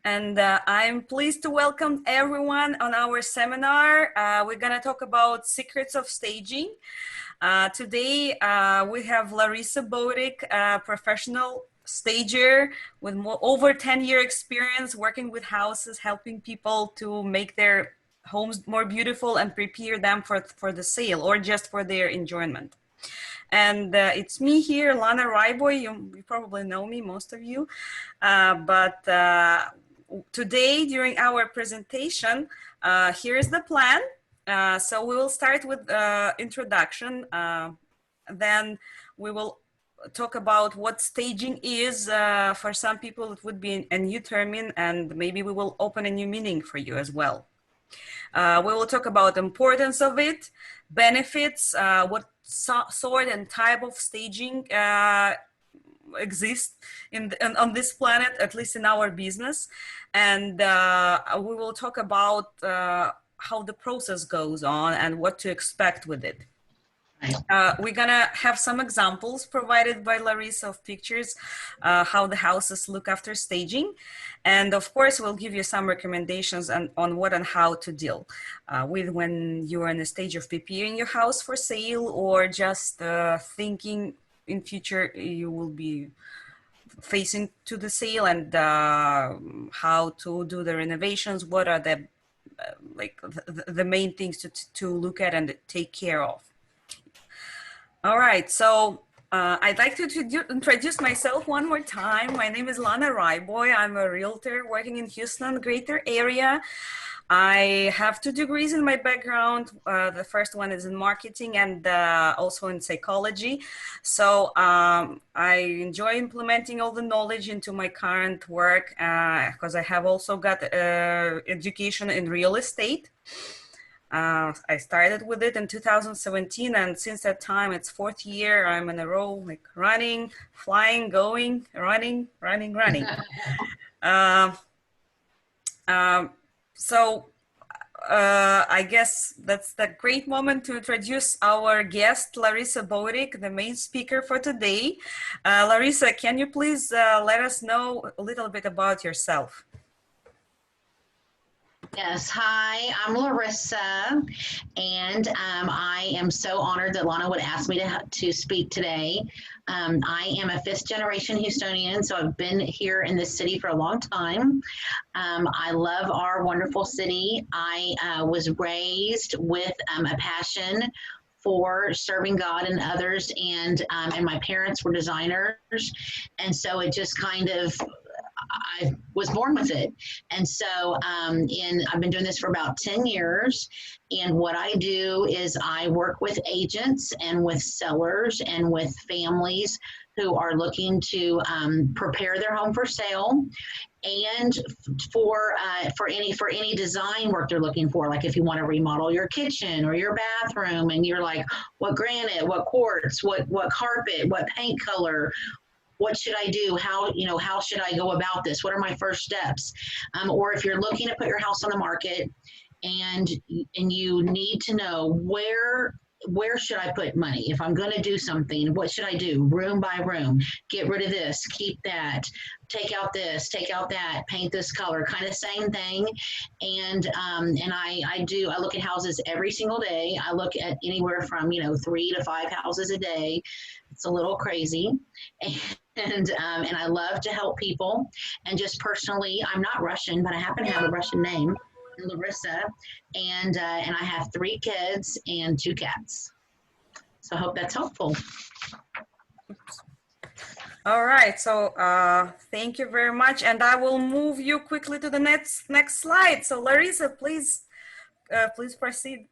And I'm pleased to welcome everyone on our seminar. We're going to talk about secrets of staging. Today, we have Larissa Botik, a professional stager with over 10-year experience working with houses, helping people to make their homes more beautiful and prepare them for the sale or just for their enjoyment. And it's me here, Lana Ryboy. You probably know me, most of you. But today, during our presentation, here's the plan. So we will start with introduction. Then we will talk about what staging is. For some people, it would be a new term, and maybe we will open a new meaning for you as well. We will talk about the importance of it, benefits, what sort and type of staging exist on this planet, at least in our business. And we will talk about how the process goes on and what to expect with it. We're gonna have some examples provided by Larissa of pictures, how the houses look after staging. And of course, we'll give you some recommendations on what and how to deal with when you're in a stage of preparing your house for sale or just thinking in future you will be facing to the sale, and how to do the renovations, what are the the main things to look at and take care of. All right, so I'd like to introduce myself one more time. My name is Lana Ryboy. I'm a realtor working in Houston, greater area. I have 2 degrees in my background. The first one is in marketing and also in psychology. So I enjoy implementing all the knowledge into my current work because I have also got education in real estate. I started with it in 2017, and since that time, it's 4th year. I'm in a row, like running, flying, going, running. So I guess that's the great moment to introduce our guest, Larissa Botik, the main speaker for today. Larissa, can you please let us know a little bit about yourself? Yes, hi, I'm Larissa, and I am so honored that Lana would ask me to speak today. I am a 5th generation Houstonian, so I've been here in this city for a long time. I love our wonderful city. I was raised with a passion for serving God and others, and my parents were designers, and so it just kind of, I was born with it. And so I've been doing this for about 10 years. And what I do is I work with agents and with sellers and with families who are looking to prepare their home for sale, and for any design work they're looking for. Like if you want to remodel your kitchen or your bathroom and you're like, what granite, what quartz, what carpet, what paint color, what should I do? How should I go about this? What are my first steps? Or if you're looking to put your house on the market and you need to know where should I put money? If I'm going to do something, what should I do? Room by room, get rid of this, keep that, take out this, take out that, paint this color, kind of same thing. And I look at houses every single day. I look at anywhere from 3 to 5 houses a day. It's a little crazy. And I love to help people. And just personally, I'm not Russian, but I happen to have a Russian name, Larissa, and I have 3 kids and 2 cats. So I hope that's helpful. All right, so thank you very much, and I will move you quickly to the next slide. So Larissa, please proceed.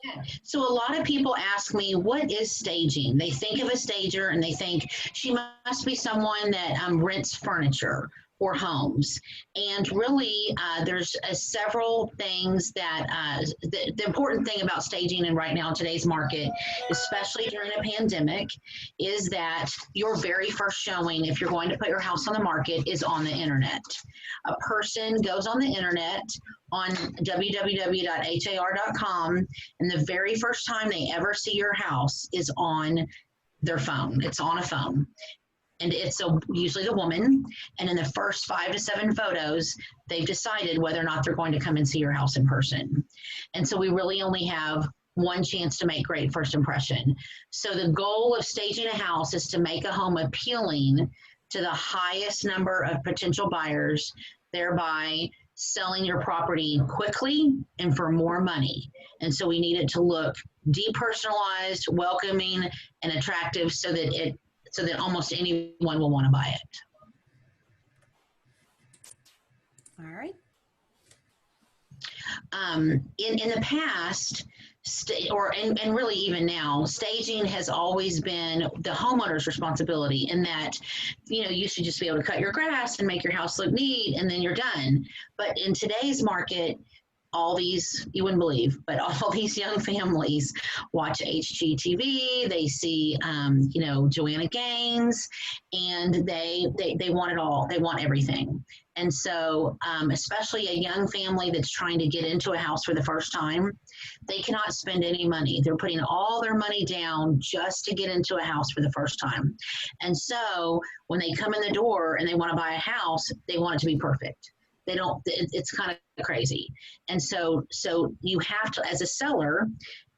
Yeah. So a lot of people ask me, what is staging? They think of a stager and they think she must be someone that rents furniture or homes. And really, there's several things that the important thing about staging and right now in today's market, especially during a pandemic, is that your very first showing, if you're going to put your house on the market, is on the internet. A person goes on the internet on www.har.com, and the very first time they ever see your house is on their phone. It's on a phone. and it's usually the woman. And in the first 5 to 7 photos, they've decided whether or not they're going to come and see your house in person. And so we really only have one chance to make great first impression. So the goal of staging a house is to make a home appealing to the highest number of potential buyers, thereby selling your property quickly and for more money. And so we need it to look depersonalized, welcoming, and attractive so that almost anyone will want to buy it. All right. In the past, and really even now, staging has always been the homeowner's responsibility, in that, you should just be able to cut your grass and make your house look neat and then you're done. But in today's market, you wouldn't believe, but all these young families watch HGTV, they see, Joanna Gaines, and they want it all. They want everything. And so, especially a young family that's trying to get into a house for the first time, they cannot spend any money. They're putting all their money down just to get into a house for the first time. And so when they come in the door and they want to buy a house, they want it to be perfect. It's kind of crazy. And so you have to, as a seller,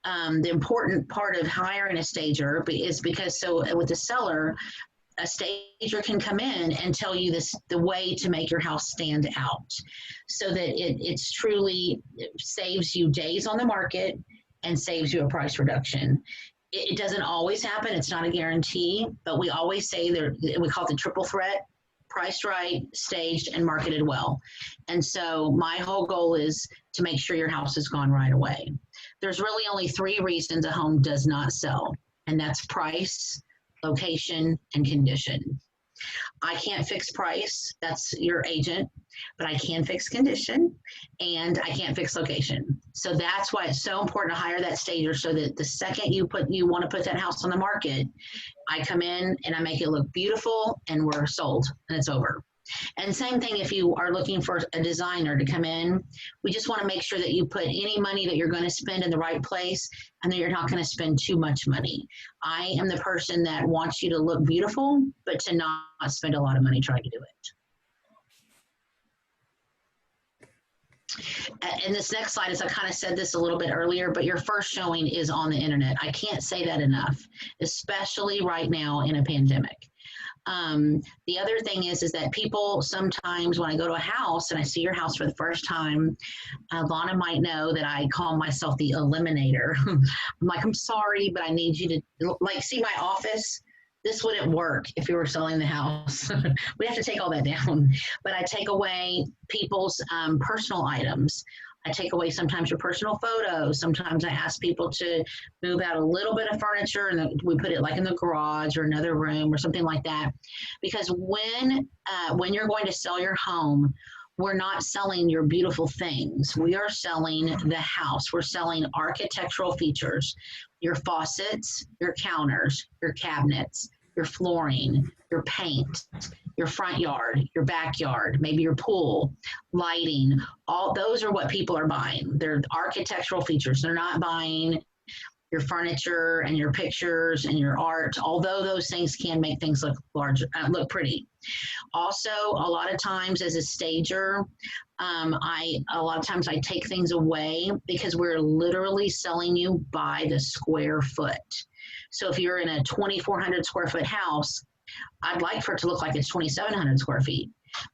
the important part of hiring a stager is because with the seller, a stager can come in and tell you the way to make your house stand out, so that it's truly saves you days on the market and saves you a price reduction. It doesn't always happen. It's not a guarantee, but we always say we call it the triple threat: priced right, staged, and marketed well. And so my whole goal is to make sure your house is gone right away. There's really only 3 reasons a home does not sell, and that's price, location, and condition. I can't fix price, that's your agent, but I can fix condition, and I can't fix location. So that's why it's so important to hire that stager, so that the second you want to put that house on the market, I come in and I make it look beautiful and we're sold and it's over. And same thing if you are looking for a designer to come in, we just want to make sure that you put any money that you're going to spend in the right place, and that you're not going to spend too much money. I am the person that wants you to look beautiful, but to not spend a lot of money trying to do it. And this next slide is, I kind of said this a little bit earlier, but your first showing is on the internet. I can't say that enough, especially right now in a pandemic. The other thing is that people sometimes, when I go to a house and I see your house for the first time, Lana might know that I call myself the eliminator. I'm like, I'm sorry, but I need you to see my office. This wouldn't work if you were selling the house. We have to take all that down. But I take away people's personal items. I take away sometimes your personal photos. Sometimes I ask people to move out a little bit of furniture, and we put it like in the garage or another room or something like that. Because when you're going to sell your home, we're not selling your beautiful things. We are selling the house. We're selling architectural features: your faucets, your counters, your cabinets, your flooring, your paint, your front yard, your backyard, maybe your pool, lighting. All those are what people are buying. They're architectural features. They're not buying your furniture and your pictures and your art, although those things can make things look larger, look pretty. Also, a lot of times as a stager, a lot of times I take things away because we're literally selling you by the square foot. So if you're in a 2,400 square foot house, I'd like for it to look like it's 2,700 square feet,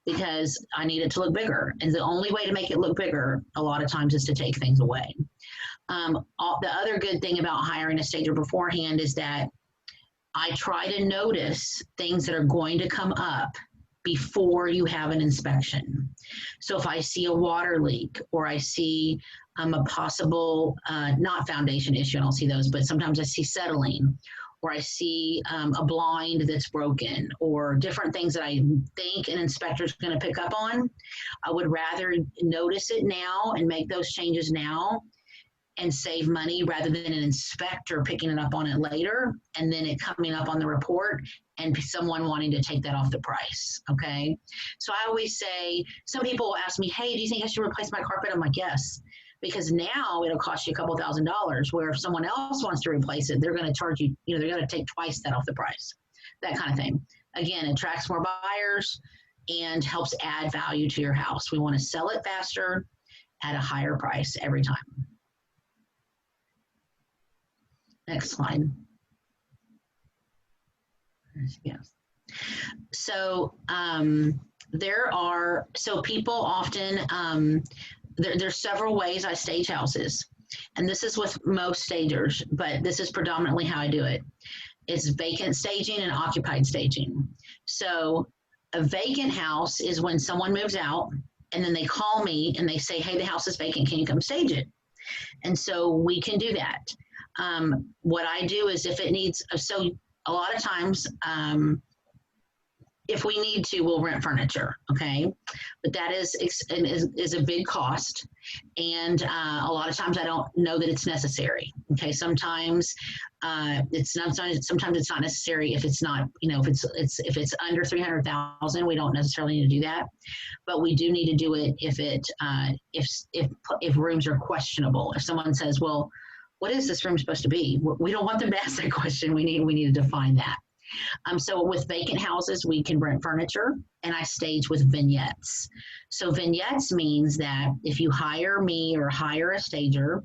because I need it to look bigger. And the only way to make it look bigger a lot of times is to take things away. The other good thing about hiring a stager beforehand is that I try to notice things that are going to come up before you have an inspection. So if I see a water leak, or I see a possible, not foundation issue, I don't see those, but sometimes I see settling, or I see a blind that's broken, or different things that I think an inspector is going to pick up on, I would rather notice it now and make those changes now and save money, rather than an inspector picking it up on it later and then it coming up on the report and someone wanting to take that off the price. Okay. So I always say, some people will ask me, hey, do you think I should replace my carpet? I'm like, yes, because now it'll cost you a couple $1,000s, where if someone else wants to replace it, they're going to charge you, they're going to take twice that off the price, that kind of thing. again, attracts more buyers and helps add value to your house. We want to sell it faster at a higher price every time. Next slide. Yes. So people often, there's several ways I stage houses. And this is with most stagers, but this is predominantly how I do it. It's vacant staging and occupied staging. So a vacant house is when someone moves out and then they call me and they say, hey, the house is vacant, can you come stage it? And so we can do that. What I do is if it needs, so a lot of times, if we need to, we'll rent furniture, okay? But that is a big cost, and a lot of times I don't know that it's necessary, okay? Sometimes it's not. Sometimes it's not necessary if it's not, you know, if it's under 300,000, we don't necessarily need to do that, but we do need to do it if rooms are questionable. If someone says, well, what is this room supposed to be? We don't want them to ask that question. We need to define that. So with vacant houses, we can rent furniture, and I stage with vignettes. So vignettes means that if you hire me or hire a stager,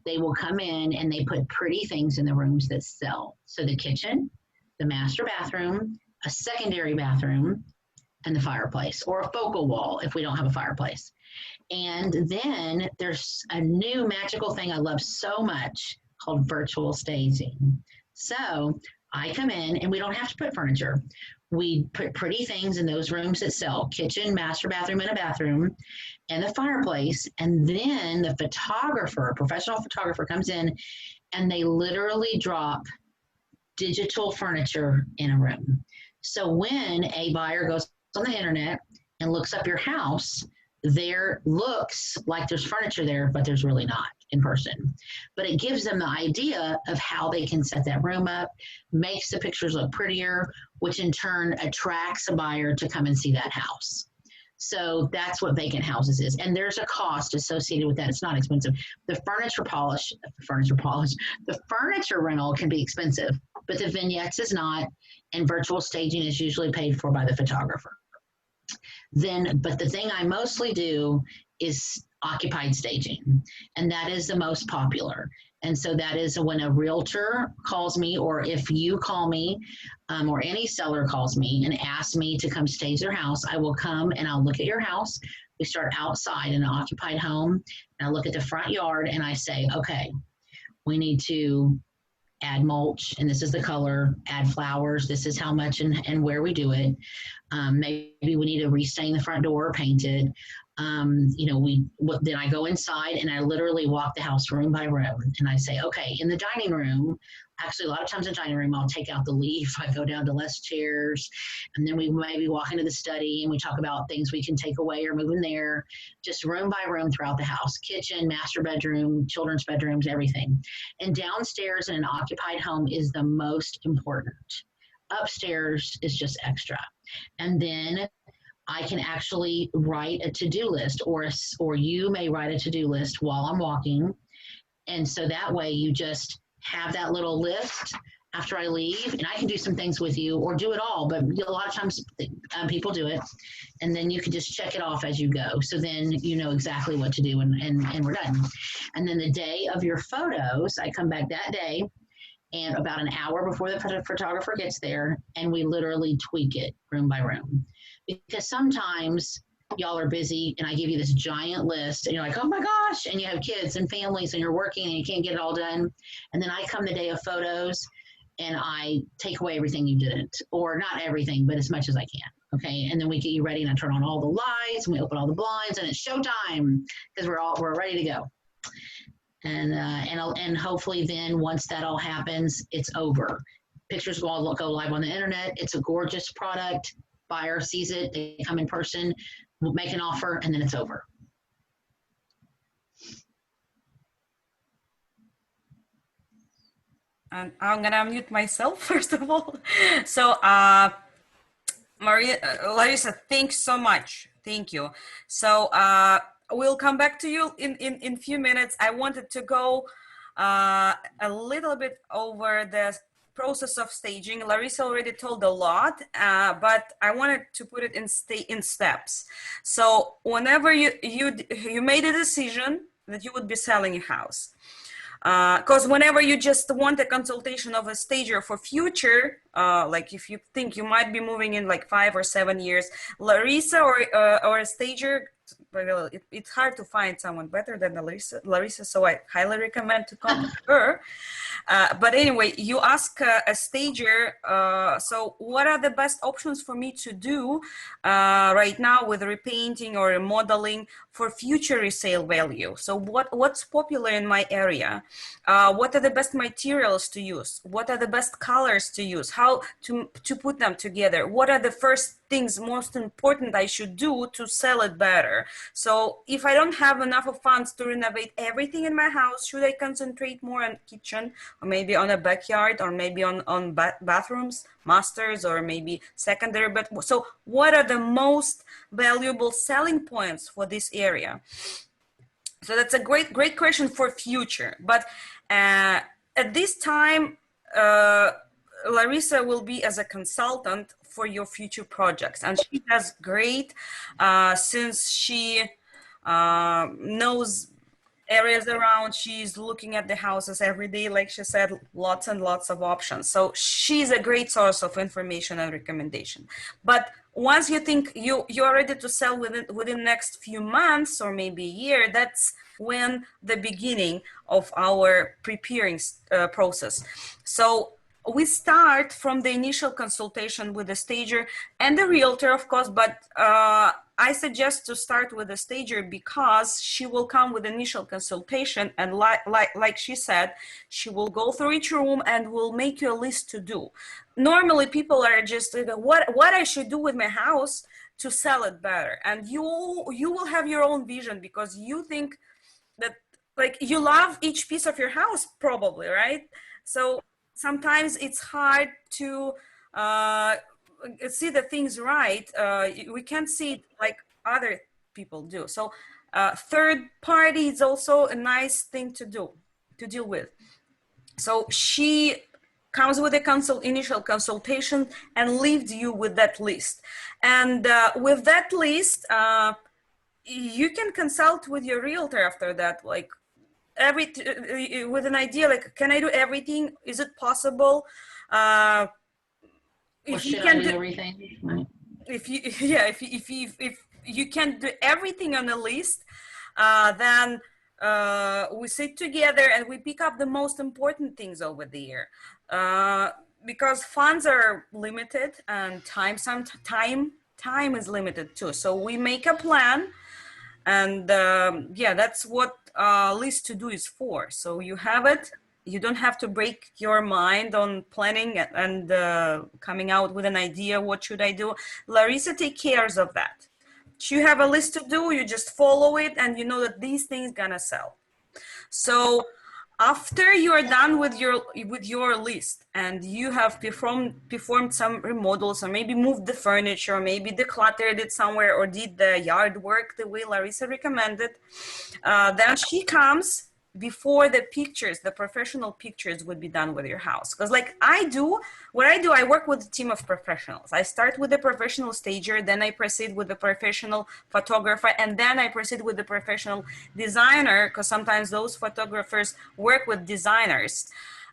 they will come in and they put pretty things in the rooms that sell. So the kitchen, the master bathroom, a secondary bathroom, and the fireplace, or a focal wall if we don't have a fireplace. And then there's a new magical thing I love so much called virtual staging. So I come in and we don't have to put furniture. We put pretty things in those rooms that sell: kitchen, master bathroom, and a bathroom, and the fireplace. And then the photographer, professional photographer, comes in and they literally drop digital furniture in a room. So when a buyer goes on the internet and looks up your house, there looks like there's furniture there, but there's really not in person. But it gives them the idea of how they can set that room up, makes the pictures look prettier, which in turn attracts a buyer to come and see that house. So that's what vacant houses is. And there's a cost associated with that. It's not expensive. The furniture rental can be expensive, but the vignettes is not, and virtual staging is usually paid for by the photographer. But the thing I mostly do is occupied staging, and that is the most popular. And so that is when a realtor calls me, or if you call me, or any seller calls me and asks me to come stage their house, I will come and I'll look at your house. We start outside in an occupied home, and I look at the front yard and I say, okay, we need to add mulch, and this is the color, add flowers, this is how much and where we do it. Maybe we need to restain the front door or paint it. Then I go inside and I literally walk the house room by room, and I say, okay, in the dining room, actually a lot of times in the dining room, I'll take out the leaf, I go down to less chairs, and then we maybe walk into the study and we talk about things we can take away or move in there, just room by room throughout the house: kitchen, master bedroom, children's bedrooms, everything. And downstairs in an occupied home is the most important. Upstairs is just extra. And then I can actually write a to-do list, or you may write a to-do list while I'm walking. And so that way you just have that little list after I leave, and I can do some things with you or do it all, but a lot of times people do it, and then you can just check it off as you go. So then you know exactly what to do, and we're done. And then the day of your photos, I come back that day, and about an hour before the photographer gets there, and we literally tweak it room by room. Because sometimes y'all are busy and I give you this giant list and you're like, oh my gosh, and you have kids and families and you're working and you can't get it all done. And then I come the day of photos and I take away everything you didn't, or not everything, but as much as I can. Okay. And then we get you ready and I turn on all the lights and we open all the blinds and it's showtime because we're ready to go. And hopefully then once that all happens, it's over. Pictures go live on the internet. It's a gorgeous product. Buyer sees it, they come in person, make an offer, and then it's over. And I'm gonna unmute myself first of all. So Larissa, thanks so much. Thank you. So we'll come back to you in a few minutes. I wanted to go a little bit over the process of staging, Larissa already told a lot, but I wanted to put it in steps. So whenever you made a decision that you would be selling a house, because whenever you just want a consultation of a stager for future, like if you think you might be moving in like 5 or 7 years, Larissa or a stager, well, it's hard to find someone better than Larissa, so I highly recommend to contact her. But anyway, you ask a stager, so what are the best options for me to do right now with repainting or remodeling for future resale value? So what's popular in my area? What are the best materials to use? What are the best colors to use? How to put them together? What are the first things most important I should do to sell it better? So if I don't have enough of funds to renovate everything in my house, should I concentrate more on kitchen, or maybe on a backyard, or maybe on bathrooms, masters, or maybe secondary? But so what are the most valuable selling points for this area? So that's a great question for future. But at this time, Larissa will be as a consultant for your future projects, and she does great since she knows areas around. She's looking at the houses every day, like she said, lots and lots of options. So she's a great source of information and recommendation. But once you think you're ready to sell within next few months or maybe a year, that's when the beginning of our preparing process. So we start from the initial consultation with the stager and the realtor, of course, but I suggest to start with the stager because she will come with initial consultation, and like she said, she will go through each room and will make you a list to do. Normally people are just what I should do with my house to sell it better, and you will have your own vision because you think that, like, you love each piece of your house probably, right? So sometimes it's hard to see the things right. We can't see it like other people do. So third party is also a nice thing to deal with. So she comes with a initial consultation and leaves you with that list. And with that list, you can consult with your realtor after that, like with an idea, like, can I do everything? Is it possible? If you can do everything, right? If you can do everything on the list, then we sit together and we pick up the most important things over there, because funds are limited and time is limited too. So we make a plan, and yeah, that's what list to do is for. So you have it. You don't have to break your mind on planning and coming out with an idea. What should I do? Larissa take cares of that. You have a list to do. You just follow it, and you know that these things gonna sell. So after you are done with your list and you have performed some remodels, or maybe moved the furniture, or maybe decluttered it somewhere, or did the yard work the way Larissa recommended, then she comes before the professional pictures would be done with your house. Because like I work with a team of professionals. I start with the professional stager, then I proceed with the professional photographer, and then I proceed with the professional designer, because sometimes those photographers work with designers.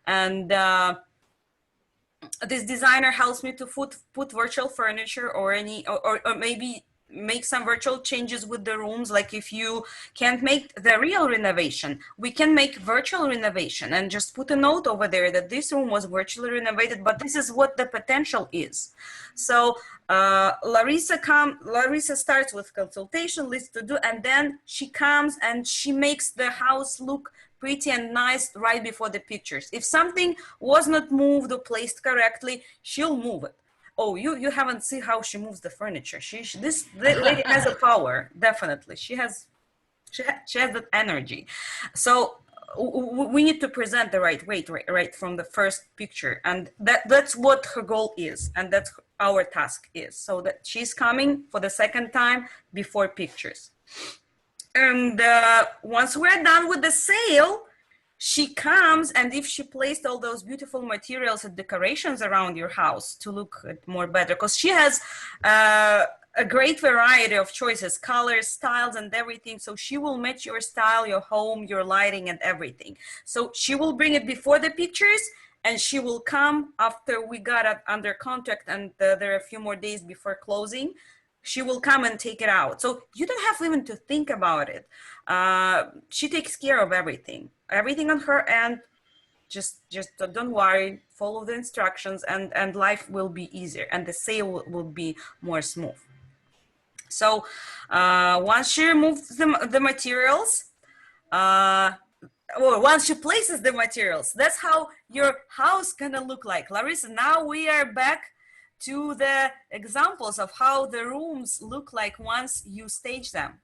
And this designer helps me to put virtual furniture or maybe make some virtual changes with the rooms. Like if you can't make the real renovation, we can make virtual renovation and just put a note over there that this room was virtually renovated, but this is what the potential is. So Larissa starts with consultation, list to do, and then she comes and she makes the house look pretty and nice right before the pictures. If something was not moved or placed correctly, she'll move it. Oh, you haven't seen how she moves the furniture. This lady has a power, definitely. She has that energy. So we need to present the right way, right from the first picture, and that's what her goal is, and that's our task is. So that she's coming for the second time before pictures. And once we're done with the sale, she comes, and if she placed all those beautiful materials and decorations around your house to look more better, because she has a great variety of choices, colors, styles, and everything. So she will match your style, your home, your lighting, and everything. So she will bring it before the pictures, and she will come after we got it under contract, and there are a few more days before closing. She will come and take it out. So you don't have even to think about it. She takes care of everything on her end. Just don't worry, follow the instructions, and life will be easier, and the sale will be more smooth. So once she removes the materials, or once she places the materials, that's how your house gonna look like. Larissa, now we are back to the examples of how the rooms look like once you stage them.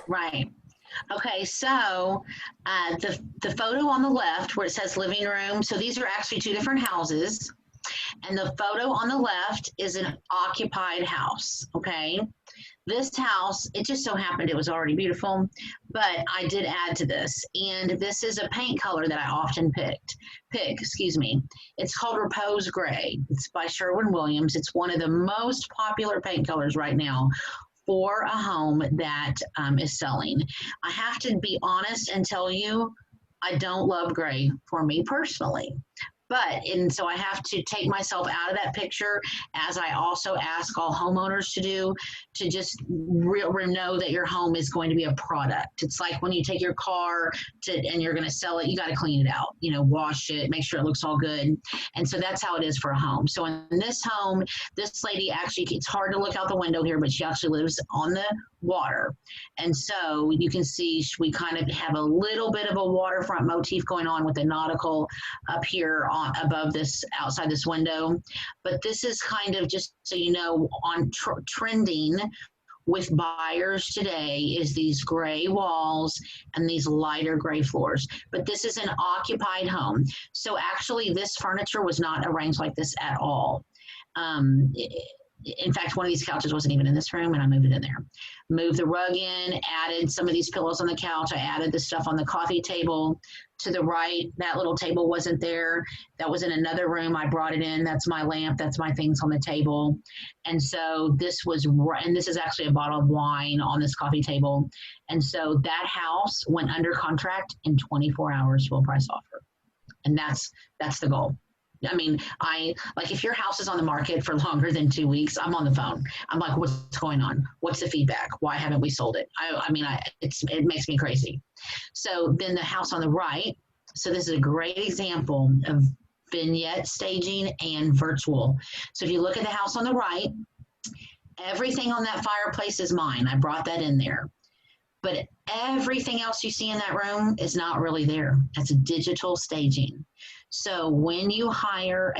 Right. Okay, so the photo on the left where it says living room, so these are actually two different houses. And the photo on the left is an occupied house, okay? This house, it just so happened it was already beautiful, but I did add to this. And this is a paint color that I often pick. It's called Repose Gray. It's by Sherwin-Williams. It's one of the most popular paint colors right now for a home that is selling. I have to be honest and tell you, I don't love gray for me personally. And so I have to take myself out of that picture, as I also ask all homeowners to do, to just know that your home is going to be a product. It's like when you take your car and you're going to sell it, you got to clean it out, wash it, make sure it looks all good. And so that's how it is for a home. So in this home, this lady actually, it's hard to look out the window here, but she actually lives on the water. And so you can see we kind of have a little bit of a waterfront motif going on with the nautical up here above this, outside this window. But this is kind of, just so you know, on trending with buyers today is these gray walls and these lighter gray floors. But this is an occupied home. So actually this furniture was not arranged like this at all. In fact, one of these couches wasn't even in this room, and I moved it in there. Moved the rug in, added some of these pillows on the couch. I added the stuff on the coffee table. To the right, that little table wasn't there. That was in another room. I brought it in. That's my lamp. That's my things on the table. And so this is actually a bottle of wine on this coffee table. And so that house went under contract in 24 hours, full price offer. And that's the goal. I mean, if your house is on the market for longer than 2 weeks, I'm on the phone. I'm like, what's going on? What's the feedback? Why haven't we sold it? It makes me crazy. So then the house on the right, so this is a great example of vignette staging and virtual. So if you look at the house on the right, everything on that fireplace is mine. I brought that in there. But everything else you see in that room is not really there. That's a digital staging. So when you hire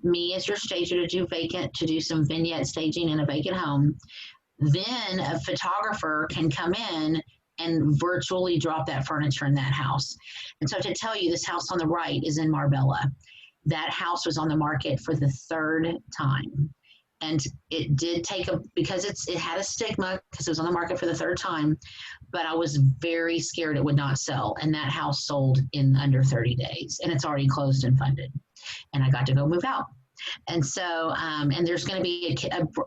me as your stager to do some vignette staging in a vacant home, then a photographer can come in and virtually drop that furniture in that house. And so to tell you, this house on the right is in Marbella. That house was on the market for the third time. And it did because it had a stigma because it was on the market for the third time, but I was very scared it would not sell. And that house sold in under 30 days, and it's already closed and funded. And I got to go move out. And so, and there's going to be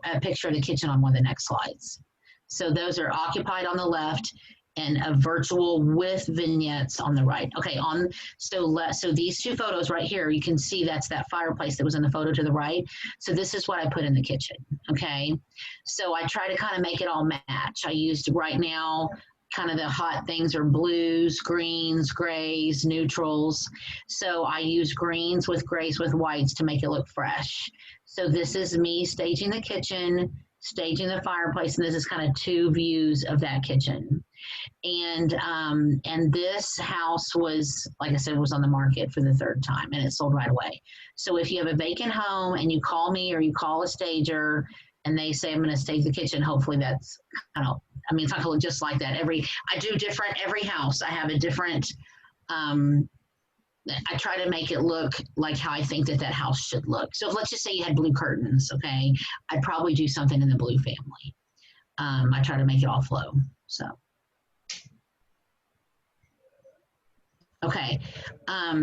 a picture of the kitchen on one of the next slides. So those are occupied on the left, and a virtual with vignettes on the right. Okay, so these two photos right here, you can see that's that fireplace that was in the photo to the right. So this is what I put in the kitchen, okay? So I try to kind of make it all match. I used right now, kind of the hot things are blues, greens, grays, neutrals. So I use greens with grays with whites to make it look fresh. So this is me staging the kitchen, staging the fireplace, and this is kind of two views of that kitchen. And this house was, like I said, was on the market for the third time, and it sold right away. So if you have a vacant home and you call me or you call a stager and they say, I'm going to stage the kitchen, hopefully that's kind of, it's not going to look just like that. Every house, I have a different, I try to make it look like how I think that house should look. So let's just say you had blue curtains, okay? I'd probably do something in the blue family. I try to make it all flow, so. Okay,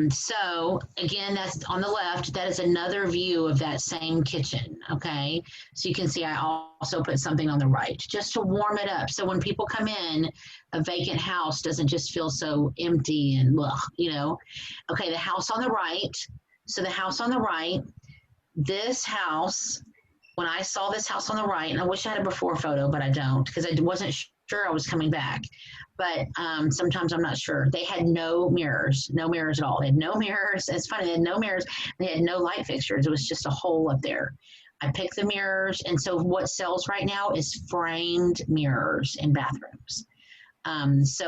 so again, that's on the left. That is another view of that same kitchen. Okay, so you can see I also put something on the right just to warm it up. So when people come in, a vacant house doesn't just feel so empty and ugh, you know. Okay, the house on the right. So the house on the right, this house, when I saw this house on the right, and I wish I had a before photo, but I don't because I wasn't sure I was coming back. But sometimes I'm not sure. They had no mirrors, no mirrors at all. They had no mirrors. It's funny, they had no mirrors. They had no light fixtures. It was just a hole up there. I picked the mirrors. And so what sells right now is framed mirrors in bathrooms.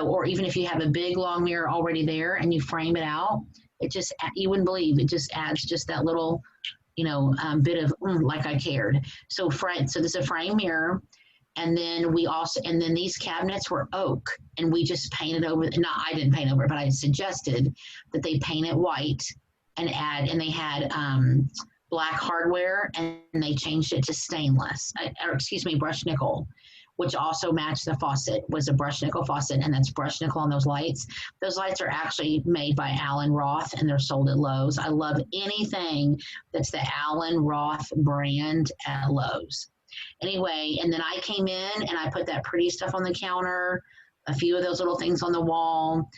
Or even if you have a big long mirror already there and you frame it out, it just, you wouldn't believe, it just adds just that little, bit of like I cared. So this is a frame mirror. And then these cabinets were oak, and we just painted over. Not I didn't paint over it, but I suggested that they paint it white and they had black hardware, and they changed it to stainless, brushed nickel, which also matched the faucet. Was a brushed nickel faucet, and that's brushed nickel on those lights. Those lights are actually made by Allen Roth, and they're sold at Lowe's. I love anything that's the Allen Roth brand at Lowe's. Anyway, and then I came in and I put that pretty stuff on the counter, a few of those little things on the wall.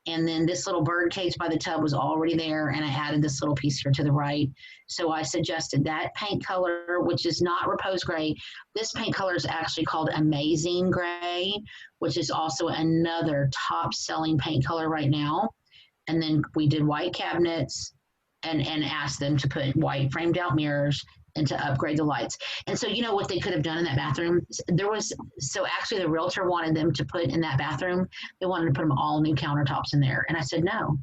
And then this little bird cage by the tub was already there, and I added this little piece here to the right. So I suggested that paint color, which is not Repose Gray. This paint color is actually called Amazing Gray, which is also another top-selling paint color right now. And then we did white cabinets and asked them to put white framed-out mirrors and to upgrade the lights. And so, you know what they could have done in that bathroom? Actually the realtor wanted them to put in that bathroom, they wanted to put them all new countertops in there. And I said, no,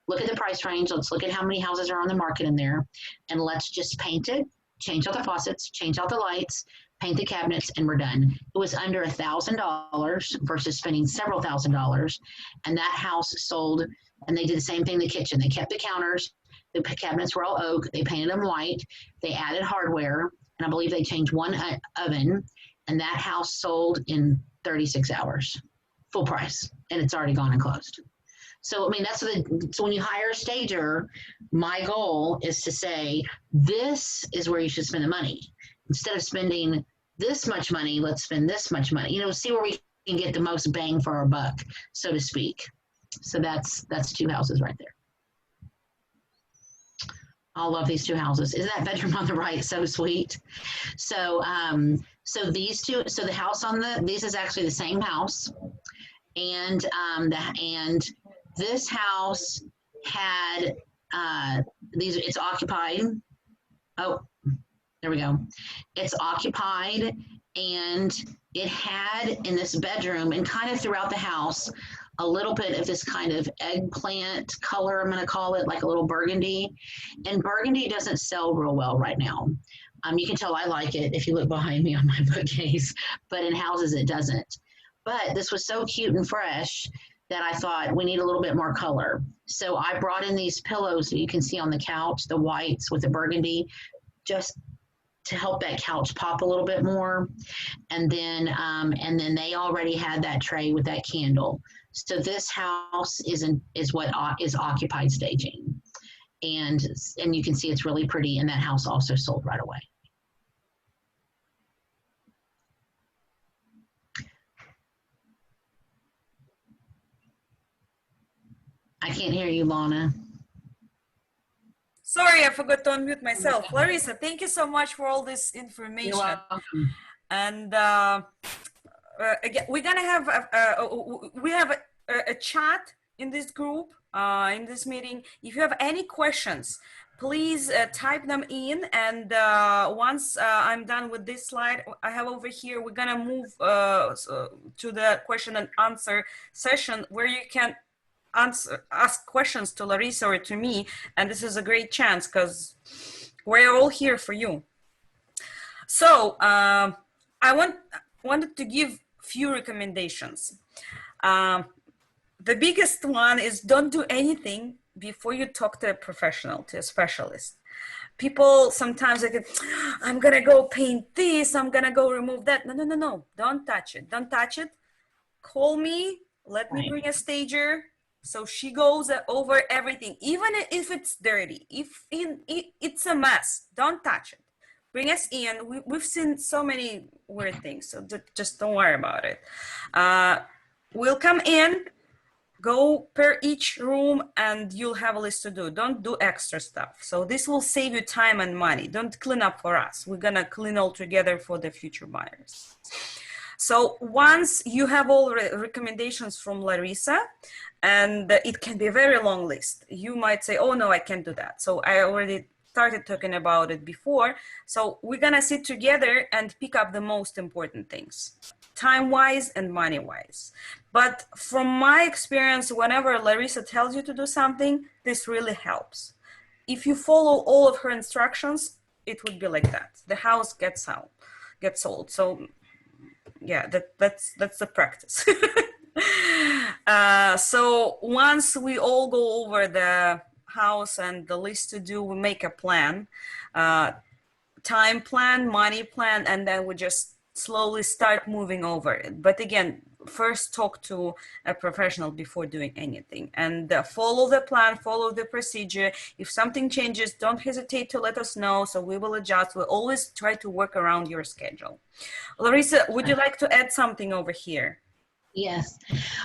look at the price range. Let's look at how many houses are on the market in there, and let's just paint it, change out the faucets, change out the lights, paint the cabinets, and we're done. It was under $1,000 versus spending several $1,000s. And that house sold, and they did the same thing in the kitchen. They kept the counters. The cabinets were all oak. They painted them white. They added hardware, and I believe they changed one oven, and that house sold in 36 hours, full price, and it's already gone and closed. So, I mean, so when you hire a stager, my goal is to say, this is where you should spend the money. Instead of spending this much money, let's spend this much money. See where we can get the most bang for our buck, so to speak. So that's two houses right there. I love these two houses. Isn't that bedroom on the right so sweet? So these two, so the house this is actually the same house, and this house had it's occupied. Oh, there we go. It's occupied, and it had in this bedroom and kind of throughout the house a little bit of this kind of eggplant color, I'm going to call it, like a little burgundy. And burgundy doesn't sell real well right now. You can tell I like it if you look behind me on my bookcase, but in houses it doesn't. But this was so cute and fresh that I thought we need a little bit more color. So I brought in these pillows that you can see on the couch, the whites with the burgundy, just to help that couch pop a little bit more. And then they already had that tray with that candle. So this house is what is occupied staging. And you can see it's really pretty, and that house also sold right away. I can't hear you, Lana. Sorry, I forgot to unmute myself. Larissa, thank you so much for all this information. You're welcome. And again, we're gonna have a chat in this group, in this meeting. If you have any questions, please type them in. And once I'm done with this slide I have over here, we're gonna move to the question and answer session where you can ask questions to Larissa or to me. And this is a great chance because we're all here for you. So I wanted to give few recommendations. The biggest one is don't do anything before you talk to a professional, to a specialist. People sometimes like, I'm gonna go paint this, I'm gonna go remove that. No, don't touch it. Don't touch it. Call me, let me bring a stager, So she goes over everything, even if it's dirty, if it's a mess, don't touch it. Bring us in. We've seen so many weird things, so just don't worry about it. We'll come in, go per each room, and you'll have a list to do. Don't do extra stuff. So this will save you time and money. Don't clean up for us. We're gonna clean all together for the future buyers. So once you have all recommendations from Larissa, and it can be a very long list, you might say, oh no, I can't do that. So I already started talking about it before. So we're gonna sit together and pick up the most important things, time-wise and money-wise. But from my experience, whenever Larissa tells you to do something, this really helps. If you follow all of her instructions, it would be like that. The house gets sold. So yeah, that's the practice. So once we all go over the house and the list to do, we make a plan, time plan, money plan, and then we just slowly start moving over it. But again, first talk to a professional before doing anything, and follow the plan, follow the procedure. If something changes, don't hesitate to let us know, so we will adjust. We'll always try to work around your schedule. Larissa, would you like to add something over here? Yes,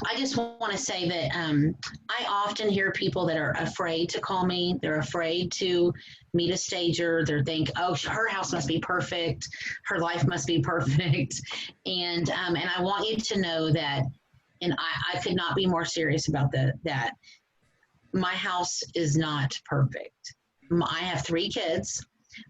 I just want to say that I often hear people that are afraid to call me. They're afraid to meet a stager. They think, oh, her house must be perfect. Her life must be perfect. And I want you to know that, and I could not be more serious about that. My house is not perfect. I have 3 kids,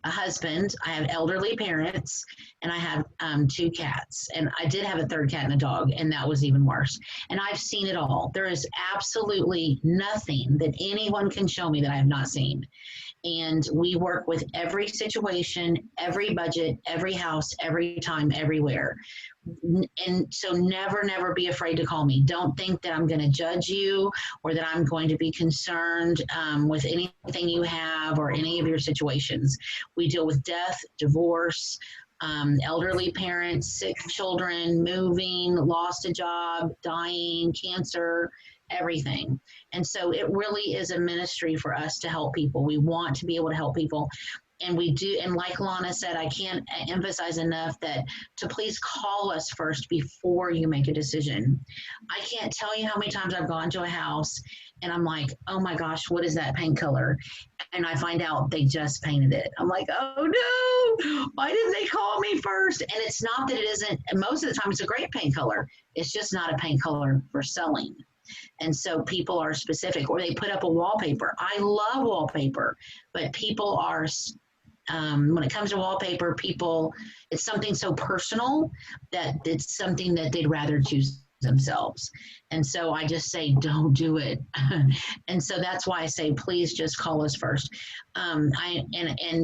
a husband, I have elderly parents, and I have 2 cats. And I did have a 3rd cat and a dog, and that was even worse. And I've seen it all. There is absolutely nothing that anyone can show me that I have not seen. And we work with every situation, every budget, every house, every time, everywhere. And so never be afraid to call me. Don't think that I'm going to judge you or that I'm going to be concerned with anything you have or any of your situations. We deal with death, divorce, elderly parents, sick children, moving, lost a job, dying, cancer, everything. And so it really is a ministry for us to help people. We want to be able to help people. And we do, and like Lana said, I can't emphasize enough that to please call us first before you make a decision. I can't tell you how many times I've gone to a house and I'm like, oh my gosh, what is that paint color? And I find out they just painted it. I'm like, oh no, why didn't they call me first? And it's not that it isn't, most of the time it's a great paint color. It's just not a paint color for selling. And so people are specific, or they put up a wallpaper. I love wallpaper, but people are, when it comes to wallpaper, people, it's something so personal that it's something that they'd rather choose themselves. And so I just say, don't do it. And so that's why I say, please just call us first. And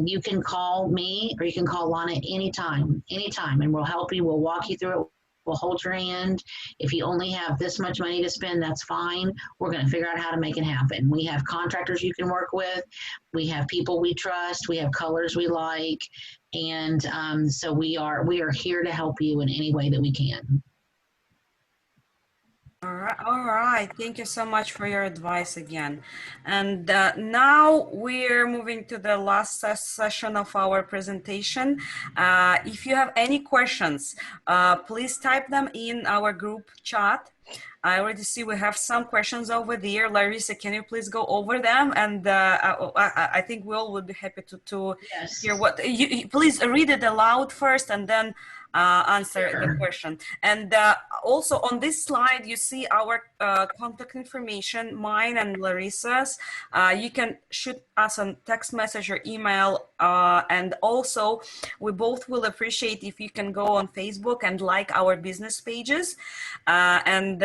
you can call me or you can call Lana anytime, and we'll help you. We'll walk you through it. We'll hold your hand. If you only have this much money to spend, that's fine. We're going to figure out how to make it happen. We have contractors you can work with. We have people we trust. We have colors we like. And so we are here to help you in any way that we can. All right. Thank you so much for your advice again. And now we're moving to the last session of our presentation. If you have any questions, please type them in our group chat. I already see we have some questions over there. Larissa, can you please go over them? And I think we all would be happy to Yes. hear what you please read it aloud first and then answer the question. And also on this slide, you see our contact information, mine and Larissa's. You can shoot us a text message or email. And also, we both will appreciate if you can go on Facebook and like our business pages. And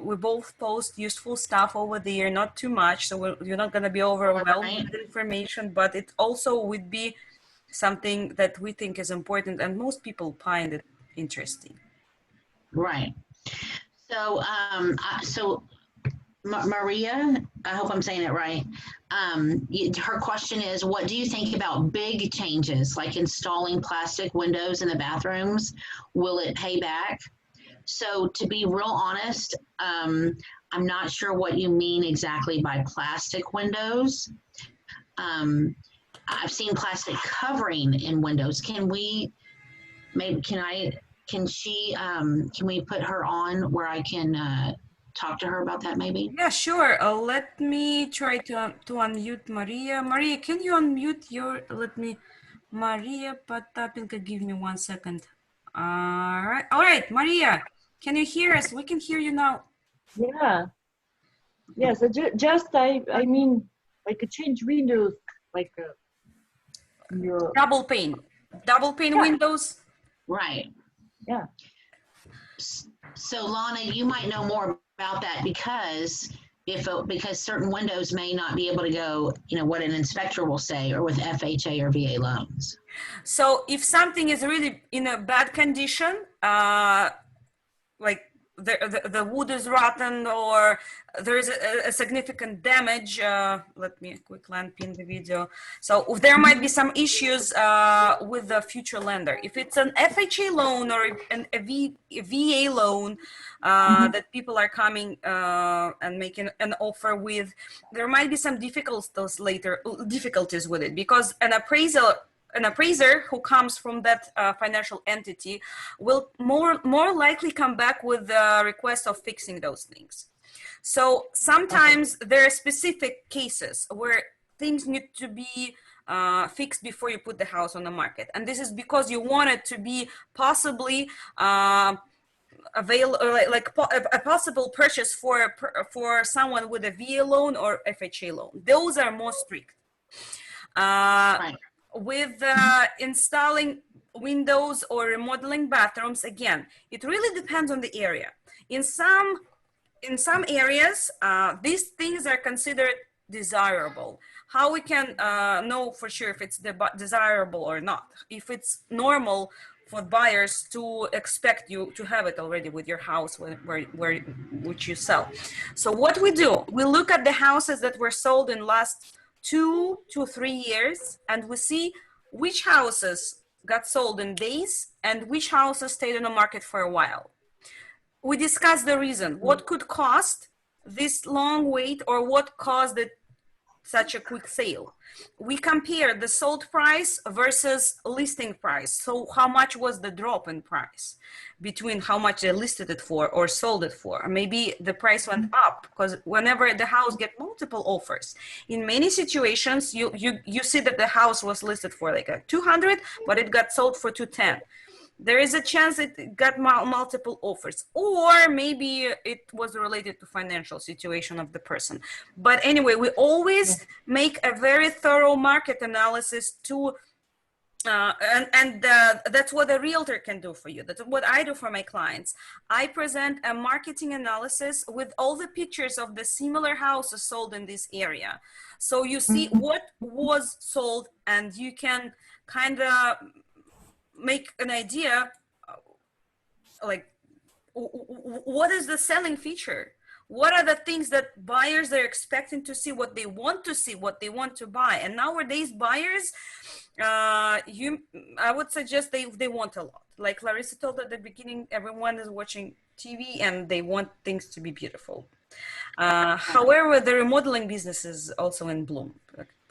we both post useful stuff over there, not too much. So you're not going to be overwhelmed with information, but it also would be something that we think is important and most people find it interesting. Right. So, Maria, I hope I'm saying it right. Her question is, what do you think about big changes like installing plastic windows in the bathrooms? Will it pay back? So to be real honest, I'm not sure what you mean exactly by plastic windows. I've seen plastic covering in windows. Can we, maybe, can we put her on where I can talk to her about that maybe? Yeah, sure. Let me try to unmute Maria. Maria, can you unmute your, Maria Potapinka, give me 1 second. All right, Maria, can you hear us? We can hear you now. Yeah. Yes. I mean, like a change windows, like your. Double pane Yeah. windows. Right. Yeah. So Lana, you might know more about that because because certain windows may not be able to go, what an inspector will say, or with FHA or VA loans. So if something is really in a bad condition, like the wood is rotten or there is a significant damage, let me quickly unpin the video. So there might be some issues with the future lender. If it's an FHA loan or a VA loan that people are coming and making an offer with, there might be some difficulties with it, because an appraiser who comes from that financial entity will more likely come back with a request of fixing those things. So sometimes there are specific cases where things need to be fixed before you put the house on the market, and this is because you want it to be possibly a possible purchase for someone with a VA loan or FHA loan. Those are more strict. Right. With installing windows or remodeling bathrooms, again, it really depends on the area. In some areas, these things are considered desirable. How we can know for sure if it's desirable or not? If it's normal for buyers to expect you to have it already with your house which you sell. So what we do, we look at the houses that were sold in last 2 to 3 years, and we see which houses got sold in days and which houses stayed on the market for a while. We discuss the reason. What could cost this long wait, or what caused it such a quick sale? We compare the sold price versus listing price. So how much was the drop in price between how much they listed it for or sold it for? Maybe the price went up, because whenever the house get multiple offers, in many situations you see that the house was listed for like a 200, but it got sold for 210. There is a chance it got multiple offers, or maybe it was related to financial situation of the person. But anyway, we always make a very thorough market analysis to that's what a realtor can do for you. That's what I do for my clients. I present a marketing analysis with all the pictures of the similar houses sold in this area. So you see what was sold, and you can kind of make an idea, like what is the selling feature? What are the things that buyers are expecting to see, what they want to see, what they want to buy? And nowadays buyers, I would suggest they want a lot. Like Larissa told at the beginning, everyone is watching TV and they want things to be beautiful. However, the remodeling business is also in bloom.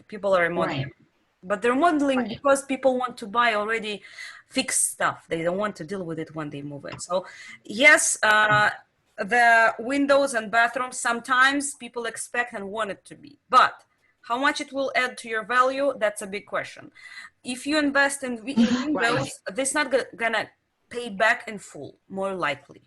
People are remodeling. Right. But they're remodeling because people want to buy already fixed stuff. They don't want to deal with it when they move in. So yes, the windows and bathrooms, sometimes people expect and want it to be, but how much it will add to your value, that's a big question. If you invest in windows, this is not gonna pay back in full, more likely,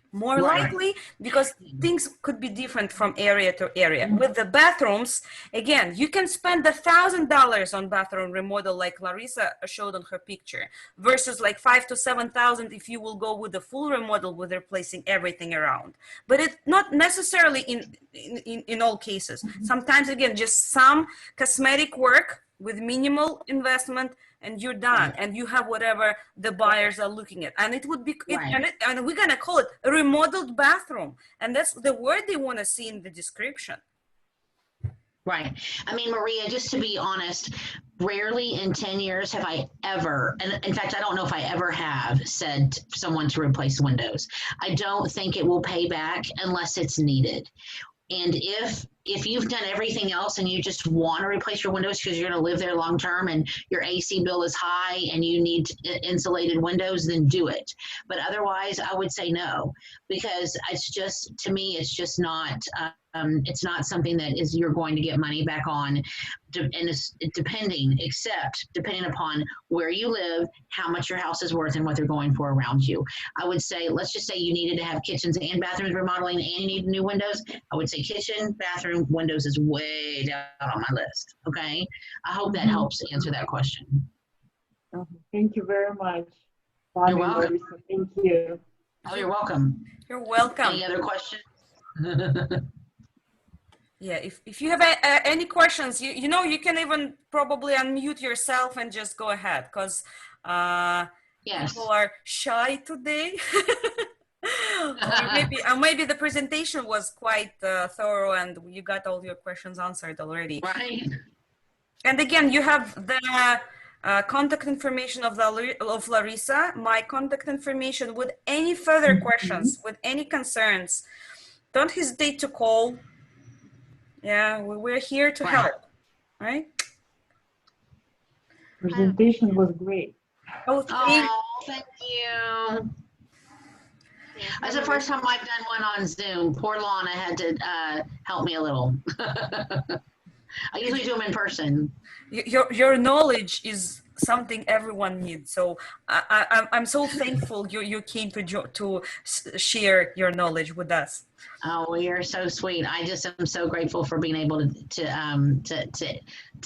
because things could be different from area to area. With the bathrooms, again, you can spend $1,000 on bathroom remodel, like Larissa showed on her picture, versus like 5,000 to 7,000 if you will go with the full remodel with replacing everything around. But it's not necessarily in all cases. Sometimes, again, just some cosmetic work with minimal investment, and you're done, and you have whatever the buyers are looking at. And it would be, and we're gonna call it a remodeled bathroom, and that's the word they want to see in the description. Right. I mean, Maria, just to be honest, rarely in 10 years have I ever, and in fact, I don't know if I ever have said someone to replace windows. I don't think it will pay back unless it's needed. And if you've done everything else and you just want to replace your windows because you're going to live there long term and your AC bill is high and you need insulated windows, then do it. But otherwise, I would say no, because it's just, to me, it's not something that is you're going to get money back on, and it's depending upon where you live, how much your house is worth, and what they're going for around you. I would say, let's just say you needed to have kitchens and bathrooms remodeling and you need new windows. I would say kitchen, bathroom, windows is way down on my list. Okay. I hope that helps answer that question. Thank you very much. You're welcome. Larissa. Thank you. Oh, you're welcome. You're welcome. Any other questions? Yeah, if you have any questions, you know, you can even probably unmute yourself and just go ahead, because Yes. people are shy today. or maybe the presentation was quite thorough and you got all your questions answered already. Right. And again, you have the contact information of Larissa, my contact information. With any further questions, with any concerns, don't hesitate to call. Yeah, we're here to help, right? Presentation was great. Oh, thank you. That's the first time I've done one on Zoom. Poor Lana had to help me a little. I usually do them in person. Your knowledge is something everyone needs. So I'm so thankful you came to share your knowledge with us. Oh, you're so sweet. I just am so grateful for being able to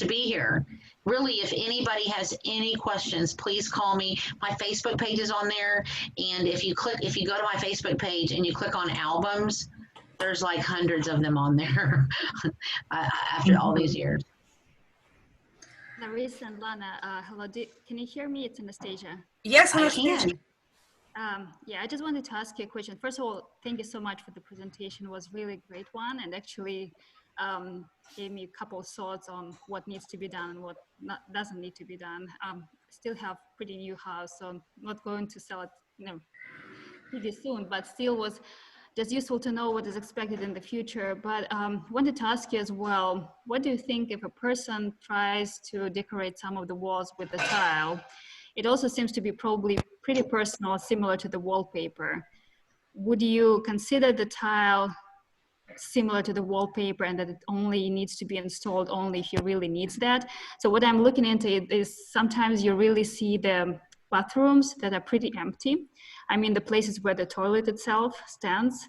be here. Really, if anybody has any questions, please call me. My Facebook page is on there, and if you go to my Facebook page and you click on albums, there's like hundreds of them on there after all these years. Larissa and Lana, hello. Can you hear me? It's Anastasia. Yes, I can. Yeah, I just wanted to ask you a question. First of all, thank you so much for the presentation. It was really a great one, and actually gave me a couple of thoughts on what needs to be done and what doesn't need to be done. Still have pretty new house, so I'm not going to sell it, pretty soon, but still was just useful to know what is expected in the future. But wanted to ask you as well, what do you think if a person tries to decorate some of the walls with the tile? It also seems to be probably pretty personal, similar to the wallpaper. Would you consider the tile similar to the wallpaper and that it only needs to be installed only if you really needs that? So what I'm looking into is sometimes you really see the bathrooms that are pretty empty. I mean, the places where the toilet itself stands,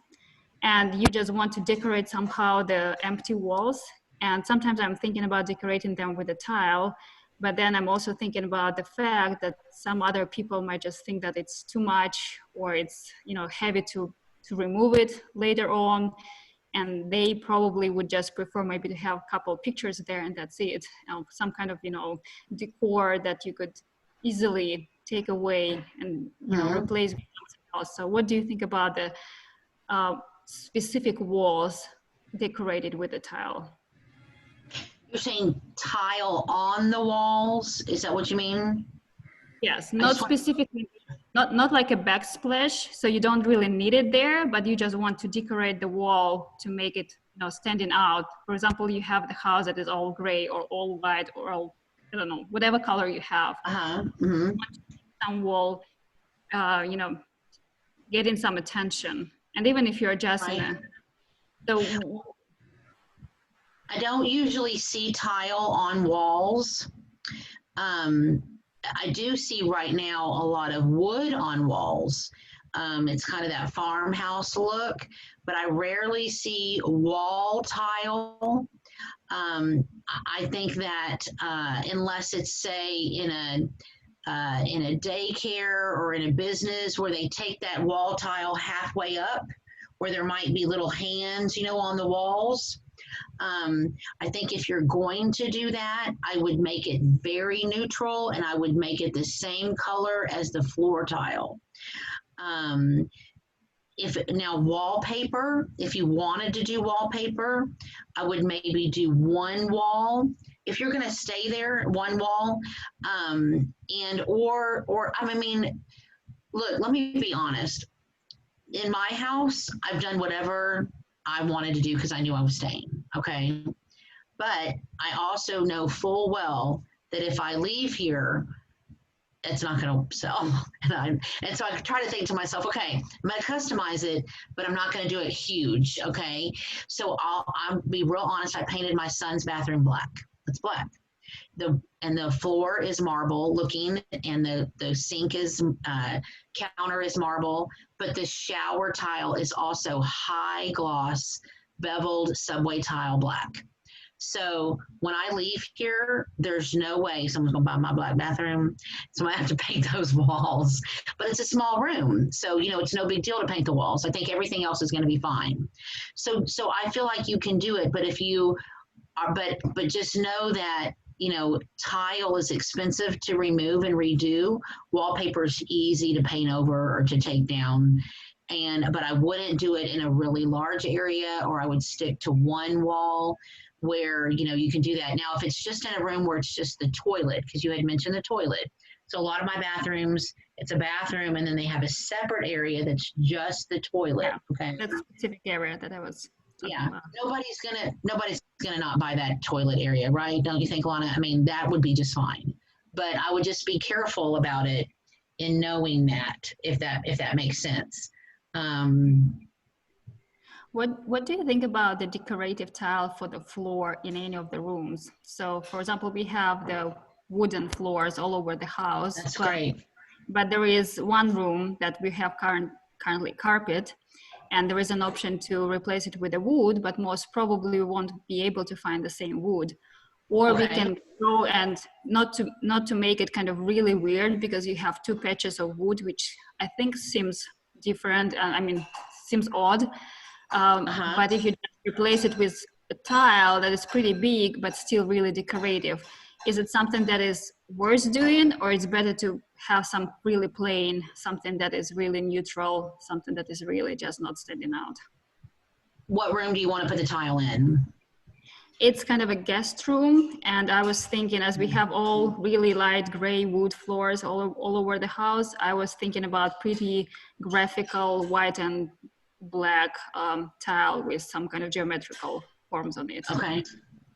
and you just want to decorate somehow the empty walls. And sometimes I'm thinking about decorating them with a tile, but then I'm also thinking about the fact that some other people might just think that it's too much, or it's, heavy to remove it later on. And they probably would just prefer maybe to have a couple of pictures there and that's it. Some kind of, decor that you could easily take away and replace with something else. So what do you think about the specific walls decorated with a tile? You're saying tile on the walls? Is that what you mean? Yes, not specifically, not like a backsplash, so you don't really need it there, but you just want to decorate the wall to make it, standing out. For example, you have the house that is all gray or all white or all, I don't know, whatever color you have. Some wall, getting some attention. And even if you're just in I don't usually see tile on walls. I do see right now a lot of wood on walls. It's kind of that farmhouse look, but I rarely see wall tile. I think that unless it's, say, in a daycare or in a business where they take that wall tile halfway up, where there might be little hands, on the walls. I think if you're going to do that, I would make it very neutral and I would make it the same color as the floor tile. if now wallpaper, if you wanted to do wallpaper, I would maybe do one wall. If you're going to stay there, one wall, and or I mean, look, let me be honest. In my house, I've done whatever I wanted to do because I knew I was staying. Okay, but I also know full well that if I leave here, it's not going to sell. And so I try to think to myself, okay, I'm going to customize it, but I'm not going to do it huge. Okay. So I'll be real honest. I painted my son's bathroom black. It's black. The floor is marble looking, and the sink is counter is marble, but the shower tile is also high gloss beveled subway tile black. So when I leave here, there's no way someone's gonna buy my black bathroom. So I have to paint those walls, but it's a small room. So, you know, it's no big deal to paint the walls. I think everything else is gonna be fine. So I feel like you can do it, but if you are, but just know that, you know, tile is expensive to remove and redo. Wallpaper is easy to paint over or to take down. But I wouldn't do it in a really large area, or I would stick to one wall where, you know, you can do that. Now, if it's just in a room where it's just the toilet, because you had mentioned the toilet. So a lot of my bathrooms, it's a bathroom and then they have a separate area that's just the toilet. Yeah, okay. that's a specific area that I was talking about. Nobody's gonna not buy that toilet area, right? Don't you think, Lana? I mean, that would be just fine. But I would just be careful about it in knowing that, if that makes sense. What do you think about the decorative tile for the floor in any of the rooms? So, for example, we have the wooden floors all over the house. That's great. But there is one room that we have currently carpet, and there is an option to replace it with a wood, but most probably we won't be able to find the same wood. Or we can go and not to make it kind of really weird, because you have two patches of wood, which I think seems different. I mean, seems odd. But if you just replace it with a tile that is pretty big but still really decorative, is it something that is worth doing, or it's better to have some really plain, something that is really neutral, something that is really just not standing out? What room do you want to put the tile in? It's kind of a guest room, and I was thinking, as we have all really light gray wood floors all over the house, I was thinking about pretty graphical white and black tile with some kind of geometrical forms on it. Okay.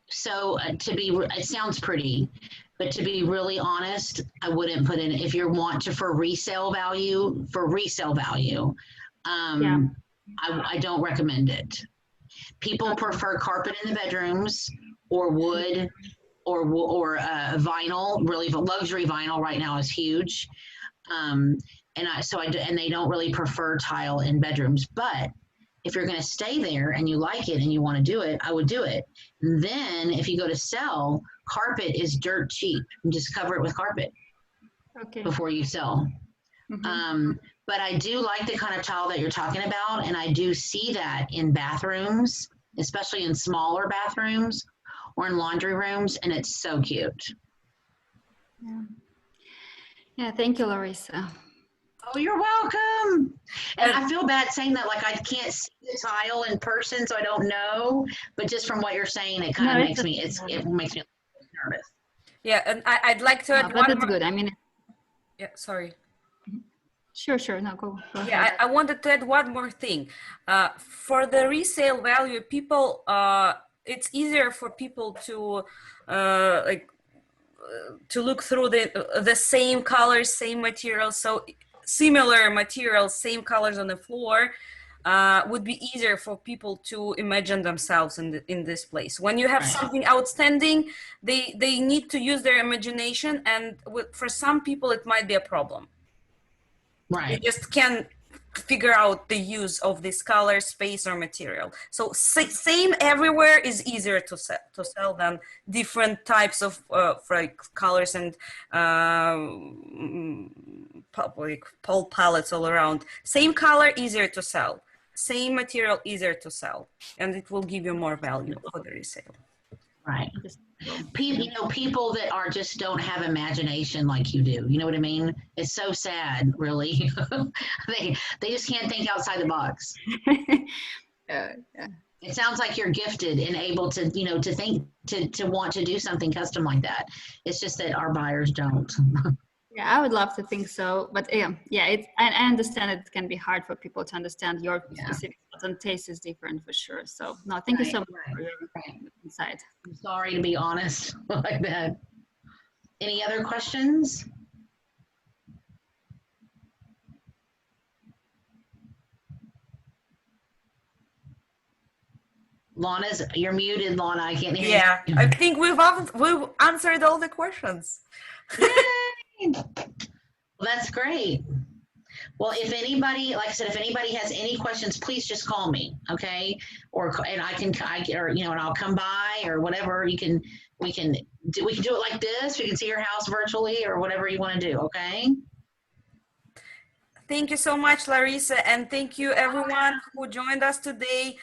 So it sounds pretty, but to be really honest, I wouldn't put in, if you want to for resale value, I don't recommend it. People prefer carpet in the bedrooms, or wood, or vinyl. Really, luxury vinyl right now is huge. And they don't really prefer tile in bedrooms. But if you're going to stay there and you like it and you want to do it, I would do it. And then if you go to sell, carpet is dirt cheap. You just cover it with carpet before you sell. But I do like the kind of tile that you're talking about, and I do see that in bathrooms, especially in smaller bathrooms or in laundry rooms, and it's so cute. Yeah, thank you, Larissa. Oh, you're welcome. And I feel bad saying that, like I can't see the tile in person, so I don't know. But just from what you're saying, it kind of makes me nervous. Yeah, and I'd like to add but it's good. I mean, yeah, sorry. Sure. No, go ahead. Yeah, I wanted to add one more thing. For the resale value, people, it's easier for people to to look through the same colors, same materials. So similar materials, same colors on the floor would be easier for people to imagine themselves in this place. When you have something outstanding, they need to use their imagination, and for some people it might be a problem. Right. You just can't figure out the use of this color, space, or material. So same everywhere is easier to sell than different types of colors and public palettes all around. Same color, easier to sell. Same material, easier to sell, and it will give you more value for the resale. Right. People, people that are just don't have imagination like you do. You know what I mean? It's so sad, really. they just can't think outside the box. Yeah. It sounds like you're gifted and able to, to think, to want to do something custom like that. It's just that our buyers don't. Yeah, I would love to think so, but I understand it can be hard for people to understand your specific and taste is different for sure. So no, thank you so much for your insight. I'm sorry to be honest like that. Any other questions? You're muted, Lana. I can't hear you. Yeah, I think we've answered all the questions. Yay! Well, that's great. Well, if anybody, like I said, if anybody has any questions, please just call me, okay? And I'll come by or whatever. We can do it like this. We can see your house virtually or whatever you want to do, okay? Thank you so much, Larissa, and thank you everyone who joined us today.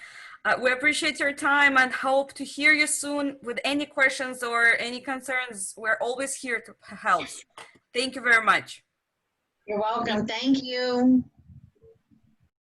We appreciate your time and hope to hear you soon with any questions or any concerns. We're always here to help. Thank you very much. You're welcome. Thank you.